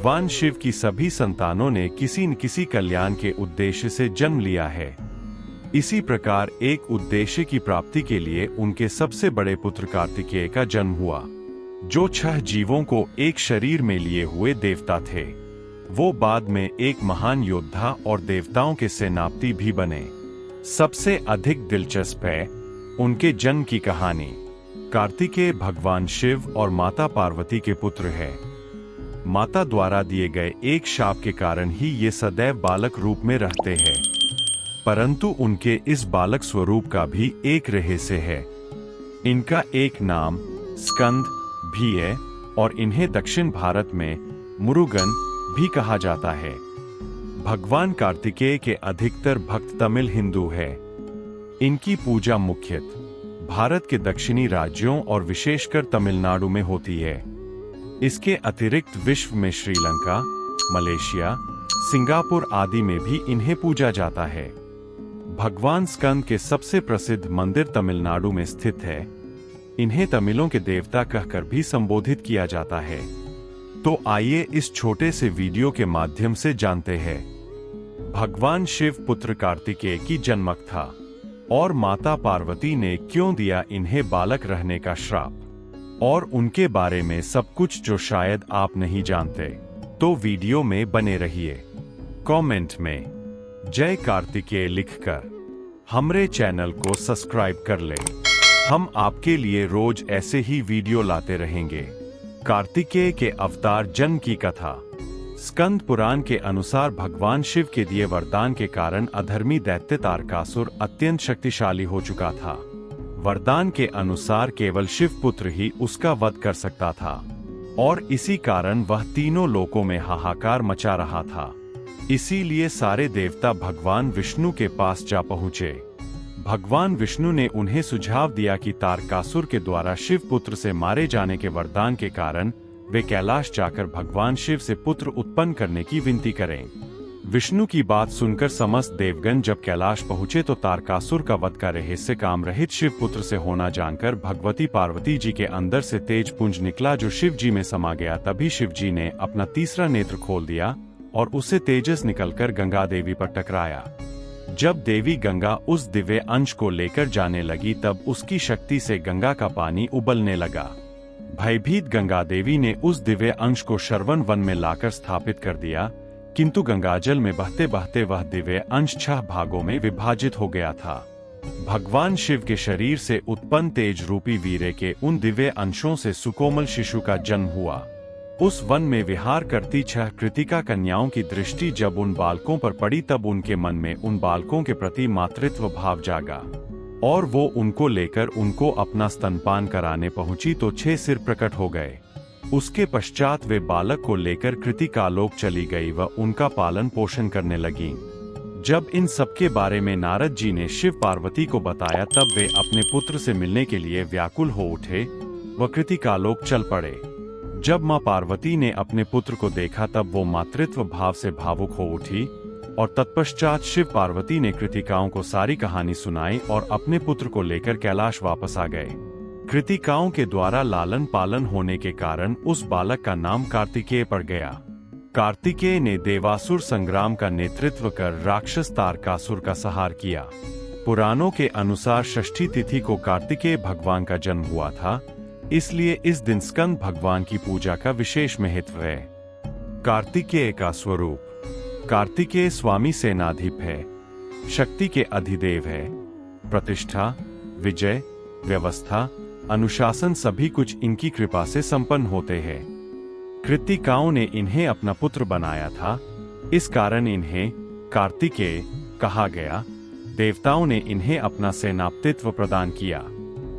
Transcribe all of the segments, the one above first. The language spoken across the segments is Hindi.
भगवान शिव की सभी संतानों ने किसी न किसी कल्याण के उद्देश्य से जन्म लिया है। इसी प्रकार एक उद्देश्य की प्राप्ति के लिए उनके सबसे बड़े पुत्र कार्तिकेय का जन्म हुआ, जो 6 जीवों को एक शरीर में लिए हुए देवता थे। वो बाद में एक महान योद्धा और देवताओं के सेनापति भी बने। सबसे अधिक दिलचस्प है उनके जन्म की कहानी। कार्तिकेय भगवान शिव और माता पार्वती के पुत्र है। माता द्वारा दिए गए एक शाप के कारण ही ये सदैव बालक रूप में रहते हैं, परंतु उनके इस बालक स्वरूप का भी एक रहस्य है। इनका एक नाम स्कंद भी है और इन्हें दक्षिण भारत में मुरुगन भी कहा जाता है। भगवान कार्तिकेय के अधिकतर भक्त तमिल हिंदू है। इनकी पूजा मुख्यतः भारत के दक्षिणी राज्यों और विशेषकर तमिलनाडु में होती है। इसके अतिरिक्त विश्व में श्रीलंका, मलेशिया, सिंगापुर आदि में भी इन्हें पूजा जाता है। भगवान स्कंद के सबसे प्रसिद्ध मंदिर तमिलनाडु में स्थित है। इन्हें तमिलों के देवता कहकर भी संबोधित किया जाता है। तो आइए इस छोटे से वीडियो के माध्यम से जानते हैं भगवान शिव पुत्र कार्तिकेय की जन्मक था और माता पार्वती ने क्यों दिया इन्हें बालक रहने का श्राप, और उनके बारे में सब कुछ जो शायद आप नहीं जानते। तो वीडियो में बने रहिए। कमेंट में जय कार्तिकेय लिखकर हमारे चैनल को सब्सक्राइब कर ले। हम आपके लिए रोज ऐसे ही वीडियो लाते रहेंगे। कार्तिकेय के अवतार जन्म की कथा। स्कंद पुराण के अनुसार भगवान शिव के दिए वरदान के कारण अधर्मी दैत्य तारकासुर अत्यंत शक्तिशाली हो चुका था। वरदान के अनुसार केवल शिव पुत्र ही उसका वध कर सकता था और इसी कारण वह तीनों लोकों में हाहाकार मचा रहा था। इसीलिए सारे देवता भगवान विष्णु के पास जा पहुंचे। भगवान विष्णु ने उन्हें सुझाव दिया कि तारकासुर के द्वारा शिव पुत्र से मारे जाने के वरदान के कारण वे कैलाश जाकर भगवान शिव से पुत्र उत्पन्न करने की विनती करें। विष्णु की बात सुनकर समस्त देवगण जब कैलाश पहुंचे तो तारकासुर का वध का रहस्य काम रहित शिव पुत्र से होना जानकर भगवती पार्वती जी के अंदर से तेज पुंज निकला जो शिव जी में समा गया। तभी शिव जी ने अपना तीसरा नेत्र खोल दिया और उससे तेजस निकलकर गंगा देवी पर टकराया। जब देवी गंगा उस दिव्य अंश को लेकर जाने लगी तब उसकी शक्ति से गंगा का पानी उबलने लगा। भयभीत गंगा देवी ने उस दिव्य अंश को श्रवण वन में लाकर स्थापित कर दिया, किंतु गंगाजल में बहते बहते वह दिव्य अंश 6 भागों में विभाजित हो गया था। भगवान शिव के शरीर से उत्पन्न तेज रूपी वीर्य के उन दिव्य अंशों से सुकोमल शिशु का जन्म हुआ। उस वन में विहार करती 6 कृतिका कन्याओं की दृष्टि जब उन बालकों पर पड़ी तब उनके मन में उन बालकों के प्रति मातृत्व भाव जागा और वो उनको लेकर उनको अपना स्तनपान कराने पहुंची तो 6 सिर प्रकट हो गए। उसके पश्चात वे बालक को लेकर कृतिकालोक चली गई व उनका पालन पोषण करने लगी। जब इन सब के बारे में नारद जी ने शिव पार्वती को बताया तब वे अपने पुत्र से मिलने के लिए व्याकुल हो उठे व कृतिकालोक चल पड़े। जब मां पार्वती ने अपने पुत्र को देखा तब वो मातृत्व भाव से भावुक हो उठी और तत्पश्चात शिव पार्वती ने कृतिकाओं को सारी कहानी सुनाई और अपने पुत्र को लेकर कैलाश वापस आ गए। कृतिकाओं के द्वारा लालन पालन होने के कारण उस बालक का नाम कार्तिकेय पड़ गया। कार्तिकेय ने देवासुर संग्राम का नेतृत्व कर राक्षस तारकासुर का संहार किया। पुराणों के अनुसार षष्ठी तिथि को कार्तिकेय भगवान का जन्म हुआ था, इसलिए इस दिन स्कंद भगवान की पूजा का विशेष महत्व है। कार्तिकेय का स्वरूप। कार्तिकेय स्वामी सेनाधिप है, शक्ति के अधिदेव है। प्रतिष्ठा, विजय, व्यवस्था, अनुशासन सभी कुछ इनकी कृपा से संपन्न होते हैं। कृतिकाओं ने इन्हें अपना पुत्र बनाया था, इस कारण इन्हें कार्तिकेय कहा गया। देवताओं ने इन्हें अपना सेनापतित्व प्रदान किया।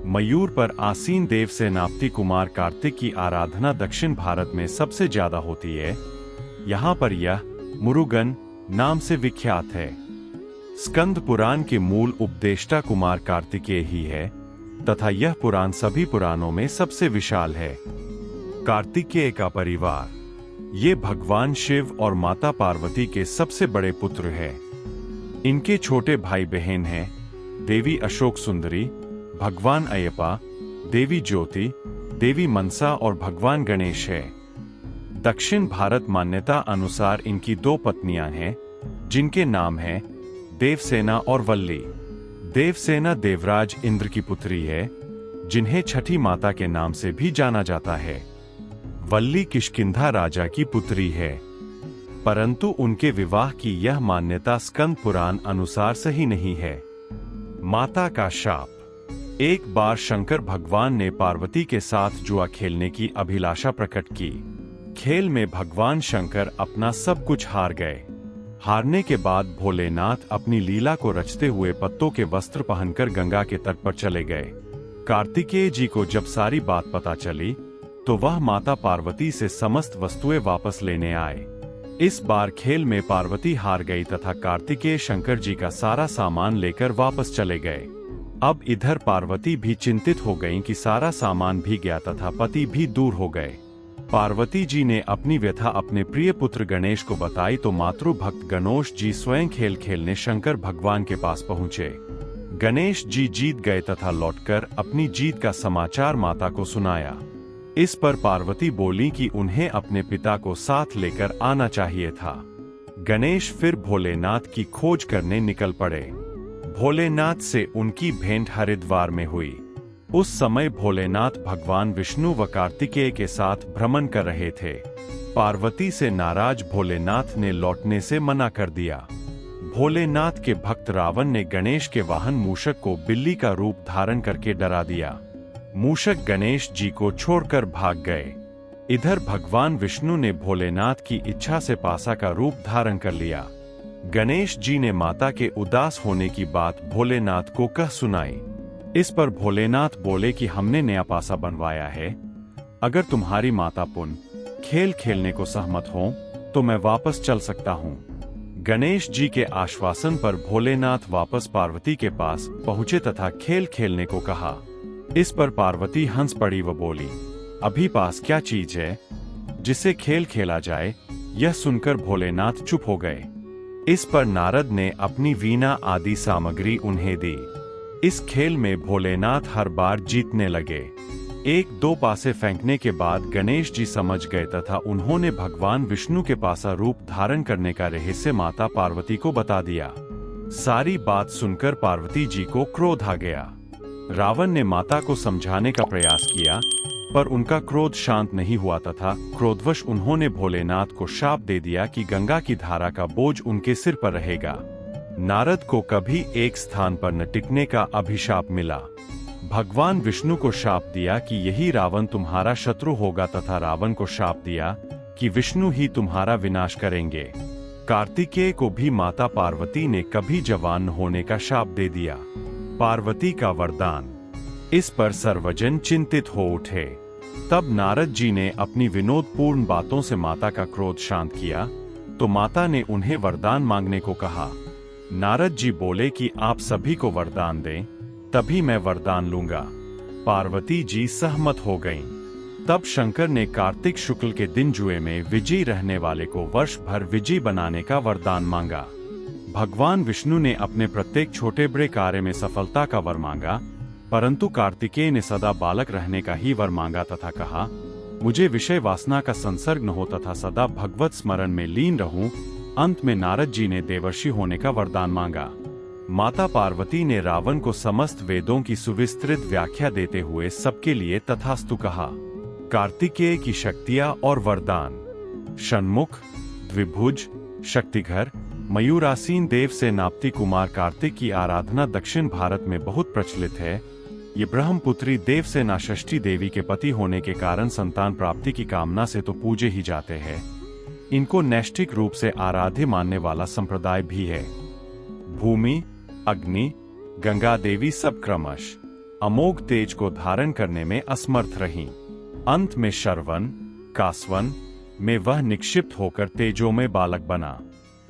मयूर पर आसीन देव सेनापति कुमार कार्तिक की आराधना दक्षिण भारत में सबसे ज्यादा होती है। यहाँ पर यह मुरुगन नाम से विख्यात है। स्कंद पुराण के मूल उपदेष्टा कुमार कार्तिकेय ही है तथा यह पुराण सभी पुराणों में सबसे विशाल है। कार्तिकेय का परिवार। ये भगवान शिव और माता पार्वती के सबसे बड़े पुत्र हैं। इनके छोटे भाई बहन हैं देवी अशोक सुंदरी, भगवान अयप्पा, देवी ज्योति, देवी मनसा और भगवान गणेश है। दक्षिण भारत मान्यता अनुसार इनकी 2 पत्नियां हैं, जिनके नाम हैं देवसेना और वल्ली। देवसेना देवराज इंद्र की पुत्री है, जिन्हें छठी माता के नाम से भी जाना जाता है। वल्ली किष्किंधा राजा की पुत्री है, परंतु उनके विवाह की यह मान्यता स्कंद पुराण अनुसार सही नहीं है। माता का शाप। एक बार शंकर भगवान ने पार्वती के साथ जुआ खेलने की अभिलाषा प्रकट की। खेल में भगवान शंकर अपना सब कुछ हार गए। हारने के बाद भोलेनाथ अपनी लीला को रचते हुए पत्तों के वस्त्र पहनकर गंगा के तट पर चले गए। कार्तिकेय जी को जब सारी बात पता चली, तो वह माता पार्वती से समस्त वस्तुएं वापस लेने आए। इस बार खेल में पार्वती हार गई तथा कार्तिकेय शंकर जी का सारा सामान लेकर वापस चले गए। अब इधर पार्वती भी चिंतित हो गईं कि सारा सामान भी गया तथा पति भी दूर हो गए। पार्वती जी ने अपनी व्यथा अपने प्रिय पुत्र गणेश को बताई तो मातृ भक्त गणेश जी स्वयं खेल खेलने शंकर भगवान के पास पहुँचे। गणेश जी जीत गए तथा लौटकर अपनी जीत का समाचार माता को सुनाया। इस पर पार्वती बोली कि उन्हें अपने पिता को साथ लेकर आना चाहिए था। गणेश फिर भोलेनाथ की खोज करने निकल पड़े। भोलेनाथ से उनकी भेंट हरिद्वार में हुई। उस समय भोलेनाथ भगवान विष्णु व कार्तिकेय के साथ भ्रमण कर रहे थे। पार्वती से नाराज भोलेनाथ ने लौटने से मना कर दिया। भोलेनाथ के भक्त रावण ने गणेश के वाहन मूषक को बिल्ली का रूप धारण करके डरा दिया। मूषक गणेश जी को छोड़कर भाग गए। इधर भगवान विष्णु ने भोलेनाथ की इच्छा से पासा का रूप धारण कर लिया। गणेश जी ने माता के उदास होने की बात भोलेनाथ को कह सुनाई। इस पर भोलेनाथ बोले कि हमने नया पासा बनवाया है, अगर तुम्हारी माता पुनः खेल खेलने को सहमत हो तो मैं वापस चल सकता हूँ। गणेश जी के आश्वासन पर भोलेनाथ वापस पार्वती के पास पहुँचे तथा खेल खेलने को कहा। इस पर पार्वती हंस पड़ी व बोली, अभी पास क्या चीज है जिससे खेल खेला जाए। यह सुनकर भोलेनाथ चुप हो गए। इस पर नारद ने अपनी वीणा आदि सामग्री उन्हें दी। इस खेल में भोलेनाथ हर बार जीतने लगे। 1-2 पासे फेंकने के बाद गणेश जी समझ गए तथा उन्होंने भगवान विष्णु के पासा रूप धारण करने का रहस्य माता पार्वती को बता दिया। सारी बात सुनकर पार्वती जी को क्रोध आ गया। रावण ने माता को समझाने का प्रयास किया, पर उनका क्रोध शांत नहीं हुआ तथा क्रोधवश उन्होंने भोलेनाथ को शाप दे दिया कि गंगा की धारा का बोझ उनके सिर पर रहेगा। नारद को कभी एक स्थान पर न टिकने का अभिशाप मिला। भगवान विष्णु को शाप दिया कि यही रावण तुम्हारा शत्रु होगा तथा रावण को शाप दिया कि विष्णु ही तुम्हारा विनाश करेंगे। कार्तिकेय को भी माता पार्वती ने कभी जवान न होने का शाप दे दिया। पार्वती का वरदान। इस पर सर्वजन चिंतित हो उठे। तब नारद जी ने अपनी विनोदपूर्ण बातों से माता का क्रोध शांत किया, तो माता ने उन्हें वरदान मांगने को कहा। नारद जी बोले कि आप सभी को वरदान दें, तभी मैं वरदान लूंगा। पार्वती जी सहमत हो गईं। तब शंकर ने कार्तिक शुक्ल के दिन जुए में विजयी रहने वाले को वर्ष भर विजयी बनाने का वरदान मांगा। भगवान विष्णु ने अपने प्रत्येक छोटे बड़े कार्य में सफलता का वर मांगा, परंतु कार्तिकेय ने सदा बालक रहने का ही वर मांगा तथा कहा, मुझे विषय वासना का संसर्ग न हो तथा सदा भगवत स्मरण में लीन रहूं। अंत में नारद जी ने देवर्षि होने का वरदान मांगा। माता पार्वती ने रावण को समस्त वेदों की सुविस्तृत व्याख्या देते हुए सबके लिए तथास्तु कहा। कार्तिकेय की शक्तियां और वरदान। षण्मुख, द्विभुज, शक्तिधर, मयूरासीन देव से नाप्ती कुमार कार्तिक की आराधना दक्षिण भारत में बहुत प्रचलित है। ये ब्रह्मपुत्री देव से नाषष्ठी देवी के पति होने के कारण संतान प्राप्ति की कामना से तो पूजे ही जाते हैं। इनको नैष्ठिक रूप से आराध्य मानने वाला संप्रदाय भी है। भूमि, अग्नि, गंगा देवी सब क्रमश अमोघ तेज को धारण करने में असमर्थ रहीं। अंत में श्रवण, कासवन में वह निक्षिप्त होकर तेजों में बालक बना।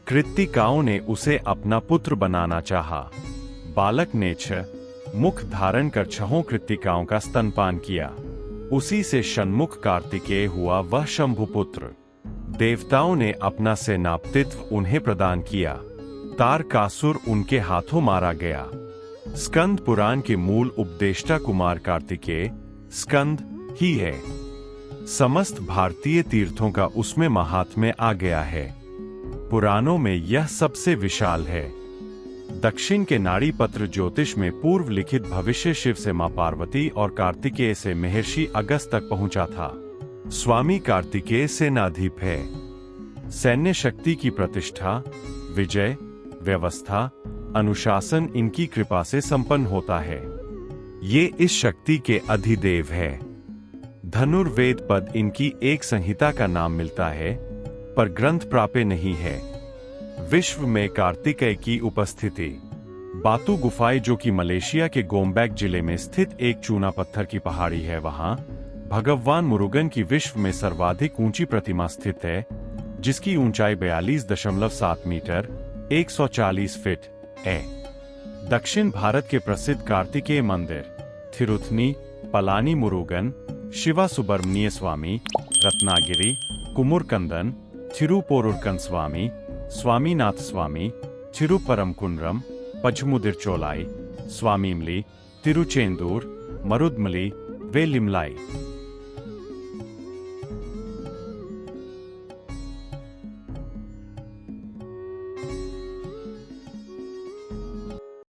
कृत्तिकाओं ने उसे अपना पुत्र बनाना चाहा। बालक ने 6 मुख धारण कर 6 कृत्तिकाओं का स्तनपान किया। उसी से षण्मुख कार्तिकेय हुआ वह शंभुपुत्र। देवताओं ने अपना सेनापतित्व उन्हें प्रदान किया। तारकासुर उनके हाथों मारा गया। स्कंद पुराण के मूल उपदेष्टा कुमार कार्तिकेय स्कंद ही है। समस्त भारतीय तीर्थों का उसमें महात्म्य आ गया है। पुराणों में यह सबसे विशाल है। दक्षिण के नाड़ी पत्र ज्योतिष में पूर्व लिखित भविष्य शिव से मां पार्वती और कार्तिकेय से महर्षि अगस्त तक पहुंचा था। स्वामी कार्तिकेय सेनाधीप है। सैन्य शक्ति की प्रतिष्ठा, विजय, व्यवस्था, अनुशासन इनकी कृपा से संपन्न होता है। ये इस शक्ति के अधिदेव है। धनुर्वेद पद इनकी एक संहिता का नाम मिलता है, पर ग्रंथ प्राप्य नहीं है। विश्व में कार्तिकेय की उपस्थिति। बातू गुफाएं, जो कि मलेशिया के गोम्बैक जिले में स्थित एक चूना पत्थर की पहाड़ी है, वहां भगवान मुरुगन की विश्व में सर्वाधिक ऊंची प्रतिमा स्थित है, जिसकी ऊंचाई 42.7 मीटर 140 फीट है। दक्षिण भारत के प्रसिद्ध कार्तिकेय मंदिर थिरुथनी, पलानी मुरुगन, शिवा सुब्रमण्य स्वामी, रत्नागिरी, कुमुरकंदन, थिरुपोरुरकन स्वामी, स्वामीनाथ स्वामी, थिरुपरमकुंड्रम, पचमुदिरचोलाई, स्वामीमली, तिरुचेंदूर, मरुदमली, वेलिमलाई।